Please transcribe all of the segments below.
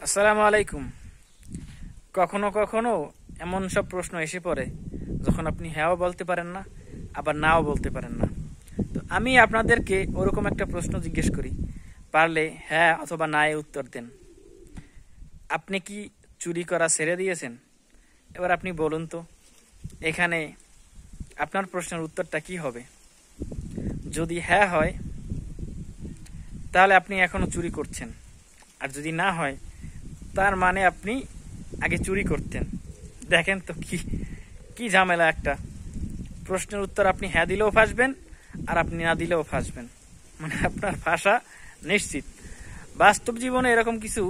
আসসালামু আলাইকুম। কখনো কখনো এমন সব প্রশ্ন এসে পড়ে যখন আপনি হ্যাঁও বলতে পারেন না, আবার নাও বলতে পারেন না। তো আমি আপনাদেরকে ওরকম একটা প্রশ্ন জিজ্ঞেস করি, পারলে হ্যাঁ অথবা না এ উত্তর দেন। আপনি কি চুরি করা ছেড়ে দিয়েছেন? এবার আপনি বলুন তো, এখানে আপনার প্রশ্নের উত্তরটা কি হবে? যদি হ্যাঁ হয় তাহলে আপনি এখনো চুরি করছেন, আর যদি না হয় তার মানে আপনি আগে চুরি করতেন। দেখেন তো কি কি ঝামেলা একটা প্রশ্নের উত্তর। আপনি হ্যাঁ দিলেও ফাঁসবেন, আর আপনি না দিলেও ফাঁসবেন, মানে আপনার ফাঁসা নিশ্চিত। বাস্তব জীবনে এরকম কিছু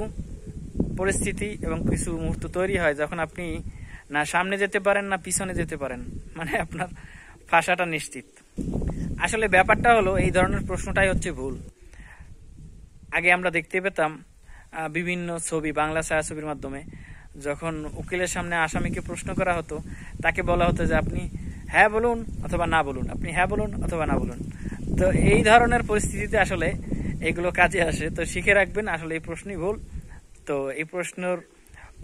পরিস্থিতি এবং কিছু মুহূর্ত তৈরি হয় যখন আপনি না সামনে যেতে পারেন না পিছনে যেতে পারেন, মানে আপনার ফাঁসাটা নিশ্চিত। আসলে ব্যাপারটা হলো, এই ধরনের প্রশ্নটাই হচ্ছে ভুল। আগে আমরা দেখতে পেতাম বিভিন্ন ছবি, বাংলা ছায়াছবির মাধ্যমে, যখন উকিলের সামনে আসামিকে প্রশ্ন করা হতো, তাকে বলা হতো যে আপনি হ্যাঁ বলুন অথবা না বলুন, আপনি হ্যাঁ বলুন অথবা না বলুন। তো এই ধরনের পরিস্থিতিতে আসলে এগুলো কাজে আসে। তো শিখে রাখবেন, আসলে এই প্রশ্নই ভুল। তো এই প্রশ্নের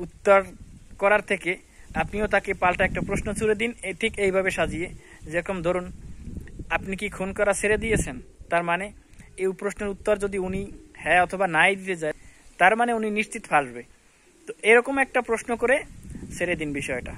উত্তর করার থেকে আপনিও তাকে পাল্টা একটা প্রশ্ন ছুড়ে দিন, ঠিক এইভাবে সাজিয়ে। যেরকম ধরুন, আপনি কি খুন করা ছেড়ে দিয়েছেন? তার মানে এই প্রশ্নের উত্তর যদি উনি হ্যাঁ অথবা নাই দিতে যায়, তার মানে উনি নিশ্চিত ফাঁসবে। তো এরকম একটা প্রশ্ন করে ছেড়ে দিন বিষয়টা।